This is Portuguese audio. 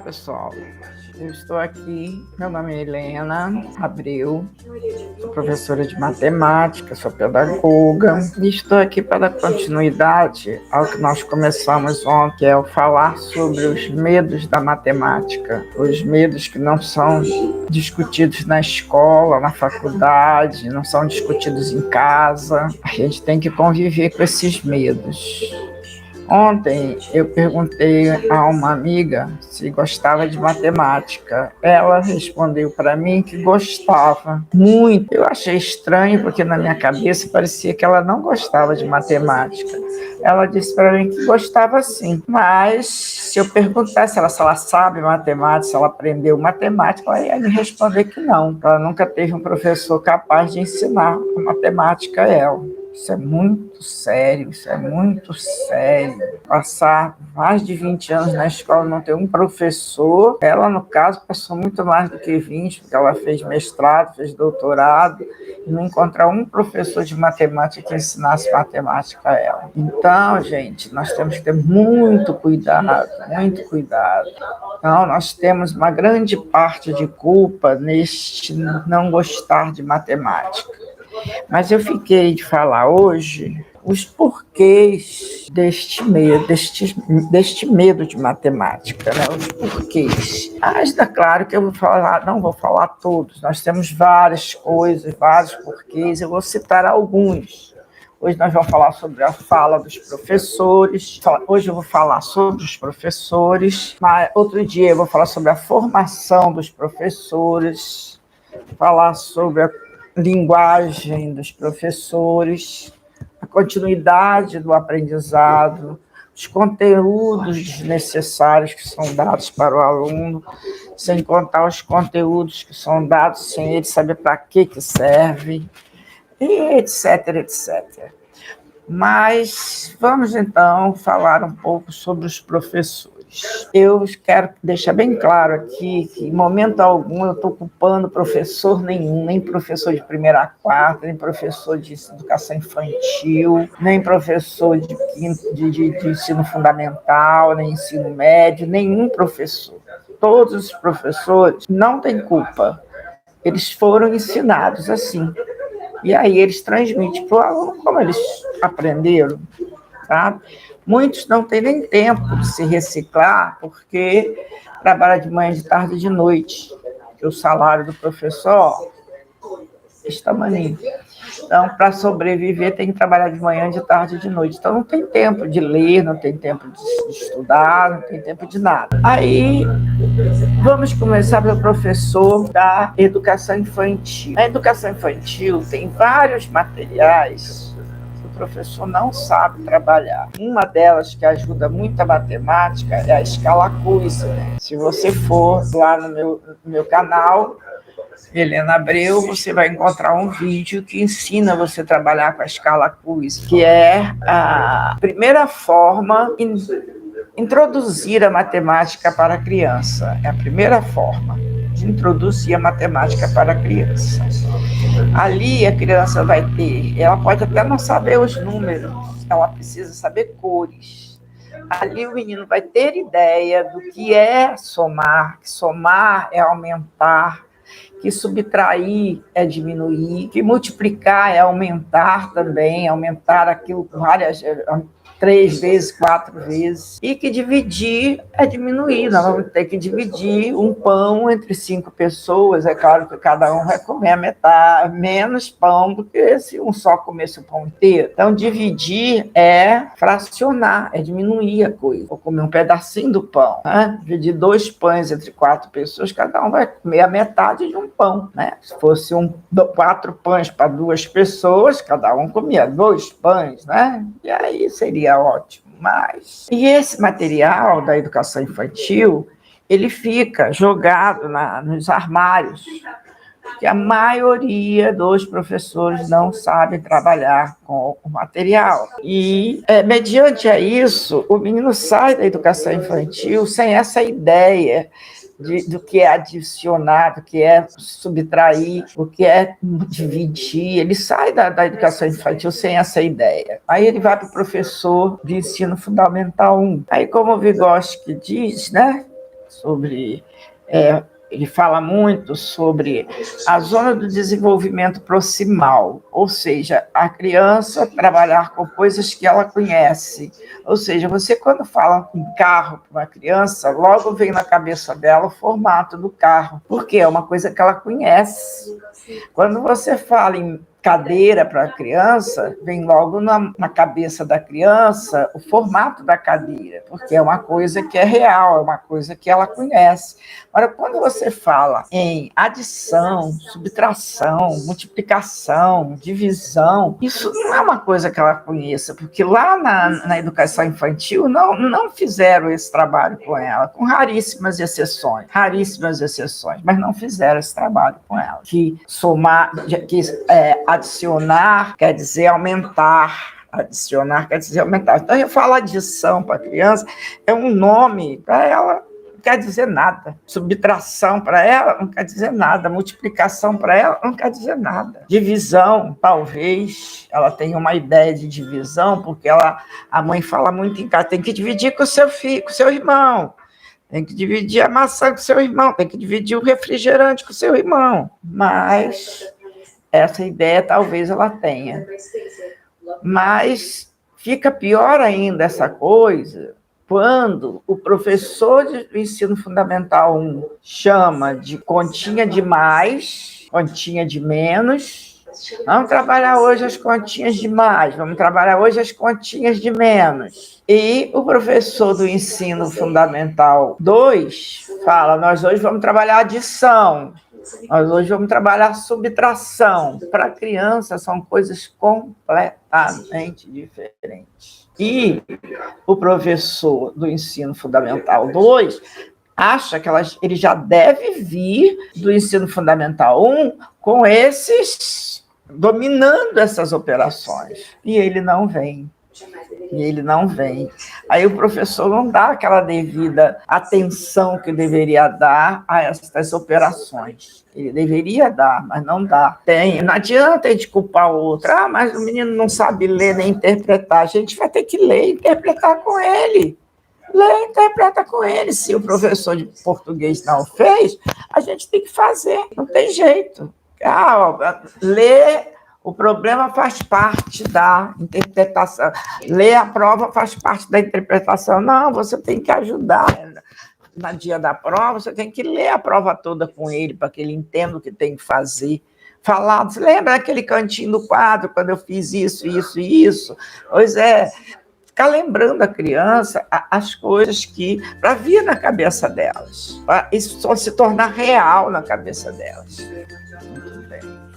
pessoal. Eu estou aqui, meu nome é Helena Abreu, sou professora de matemática, sou pedagoga e estou aqui para dar continuidade ao que nós começamos ontem, que é o falar sobre os medos da matemática, os medos que não são discutidos na escola, na faculdade, não são discutidos em casa. A gente tem que conviver com esses medos. Ontem eu perguntei a uma amiga se gostava de matemática. Ela respondeu para mim que gostava muito. Eu achei estranho porque na minha cabeça parecia que ela não gostava de matemática. Ela disse para mim que gostava sim, mas se eu perguntasse se ela sabe matemática, se ela aprendeu matemática, ela ia me responder que não. Ela nunca teve um professor capaz de ensinar a matemática a ela. Isso é muito sério, isso é muito sério. Passar mais de 20 anos na escola e não ter um professor, ela, no caso, passou muito mais do que 20, porque ela fez mestrado, fez doutorado, e não encontrar um professor de matemática que ensinasse matemática a ela. Então, gente, nós temos que ter muito cuidado, muito cuidado. Então, nós temos uma grande parte de culpa neste não gostar de matemática. Mas eu fiquei de falar hoje os porquês deste medo de matemática, né? Os porquês. Mas é claro que eu vou falar, não vou falar todos, nós temos várias coisas, vários porquês, eu vou citar alguns. Hoje nós vamos falar sobre a fala dos professores. Hoje eu vou falar sobre os professores, mas outro dia eu vou falar sobre a formação dos professores, falar sobre a linguagem dos professores, a continuidade do aprendizado, os conteúdos necessários que são dados para o aluno, sem contar os conteúdos que são dados sem ele saber para que serve, e etc, etc. Mas vamos então falar um pouco sobre os professores. Eu quero deixar bem claro aqui que em momento algum eu estou culpando professor nenhum, nem professor de primeira a quarta, nem professor de educação infantil, nem professor de ensino fundamental, nem ensino médio, nenhum professor. Todos os professores não têm culpa. Eles foram ensinados assim. E aí eles transmitem para o aluno como eles aprenderam, tá? Muitos não têm nem tempo de se reciclar, porque trabalha de manhã, de tarde e de noite, que o salário do professor está maninho. Então, para sobreviver, tem que trabalhar de manhã, de tarde e de noite. Então, não tem tempo de ler, não tem tempo de estudar, não tem tempo de nada. Aí, vamos começar pelo professor da educação infantil. Na educação infantil, tem vários materiais que o professor não sabe trabalhar. Uma delas que ajuda muito a matemática é a escala Kuzzi. Se você for lá no meu canal, Helena Abreu, você vai encontrar um vídeo que ensina você a trabalhar com a escala Kuzzi, que é a primeira forma introduzir a matemática para a criança. É a primeira forma de introduzir a matemática para a criança. Ali a criança vai ter, ela pode até não saber os números, ela precisa saber cores. Ali o menino vai ter ideia do que é somar, que somar é aumentar, que subtrair é diminuir, que multiplicar é aumentar também, aumentar aquilo com várias 3 vezes, 4 vezes, e que dividir é diminuir. Nós vamos ter que dividir um pão entre 5 pessoas. É claro que cada um vai comer a metade, menos pão do que se um só comesse o pão inteiro. Então, dividir é fracionar, é diminuir a coisa. Vou comer um pedacinho do pão, né? Dividir 2 pães entre 4 pessoas, cada um vai comer a metade de um pão, né? Se fosse 4 pães para 2 pessoas, cada um comia 2 pães, né? E aí seria ótimo, mas... E esse material da educação infantil, ele fica jogado nos armários, porque a maioria dos professores não sabe trabalhar com o material. E, mediante a isso, o menino sai da educação infantil sem essa ideia do que é adicionar, do que é subtrair, o que é dividir. Ele sai da educação infantil sem essa ideia. Aí ele vai para o professor de ensino fundamental 1. Aí, como o Vygotsky diz, né? sobre... ele fala muito sobre a zona do desenvolvimento proximal, ou seja, a criança trabalhar com coisas que ela conhece. Ou seja, você quando fala em carro para uma criança, logo vem na cabeça dela o formato do carro, porque é uma coisa que ela conhece. Quando você fala em cadeira para a criança, vem logo na cabeça da criança o formato da cadeira, porque é uma coisa que é real, é uma coisa que ela conhece. Agora, quando você fala em adição, subtração, multiplicação, divisão, isso não é uma coisa que ela conheça, porque lá na educação infantil não fizeram esse trabalho com ela, com raríssimas exceções, mas não fizeram esse trabalho com ela. Que somar, adicionar quer dizer aumentar. Adicionar quer dizer aumentar. Então, eu falo adição para a criança, é um nome para ela, não quer dizer nada. Subtração para ela não quer dizer nada. Multiplicação para ela não quer dizer nada. Divisão, talvez ela tenha uma ideia de divisão, porque a mãe fala muito em casa, tem que dividir com o seu filho, com o seu irmão. Tem que dividir a maçã com o seu irmão, tem que dividir o refrigerante com o seu irmão. Mas essa ideia talvez ela tenha. Mas fica pior ainda essa coisa quando o professor do ensino fundamental 1 chama de continha de mais, continha de menos. Vamos trabalhar hoje as continhas de mais, vamos trabalhar hoje as continhas de menos. E o professor do ensino fundamental 2 fala, nós hoje vamos trabalhar adição. Nós hoje vamos trabalhar subtração. Para a criança, são coisas completamente diferentes. E o professor do ensino fundamental 2 acha que ele já deve vir do ensino fundamental 1 com dominando essas operações. E ele não vem. Aí o professor não dá aquela devida atenção que deveria dar a essas operações. Ele deveria dar, mas não dá. Não adianta a gente culpar o outro. Mas o menino não sabe ler nem interpretar. A gente vai ter que ler e interpretar com ele. Lê e interpreta com ele. Se o professor de português não fez, a gente tem que fazer. Não tem jeito. Ler... O problema faz parte da interpretação. Ler a prova faz parte da interpretação. Não, você tem que ajudar. No dia da prova, você tem que ler a prova toda com ele, para que ele entenda o que tem que fazer. Falar, você lembra aquele cantinho do quadro, quando eu fiz isso, isso e isso? Pois é, ficar lembrando a criança as coisas para vir na cabeça delas, para isso só se tornar real na cabeça delas. Muito bem.